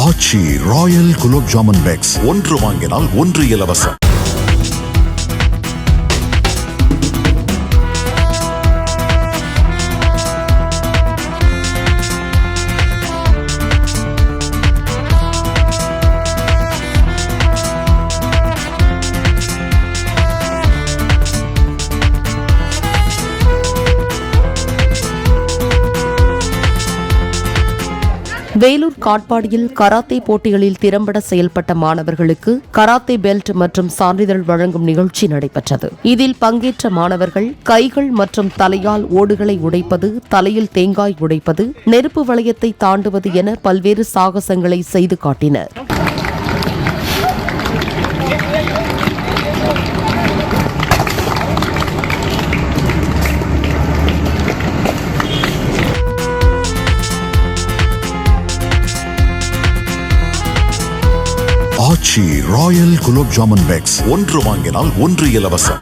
ஆச்சி Royal gulab jamun packs ஒன்று வாங்கினால் ஒன்று இலவசம். வேலூர் காட்பாடியில் கராத்தே போட்டிகளில் திறம்பட செயல்பட்ட மாணவர்களுக்கு கராத்தே பெல்ட் மற்றும் சான்றிதழ் வழங்கும் நிகழ்ச்சி நடைபெற்றது. இதில் பங்கேற்ற மாணவர்கள் கைகள் மற்றும் தலையால் ஓடுகளை உடைப்பது, தலையில் தேங்காய் உடைப்பது, நெருப்பு வளையத்தை தாண்டுவது என பல்வேறு சாகசங்களை செய்து காட்டினர். ஆச்சி ராயல் குலோப் ஜாமுன் பேக்ஸ் ஒன்று வாங்கினால் ஒன்று இலவசம்.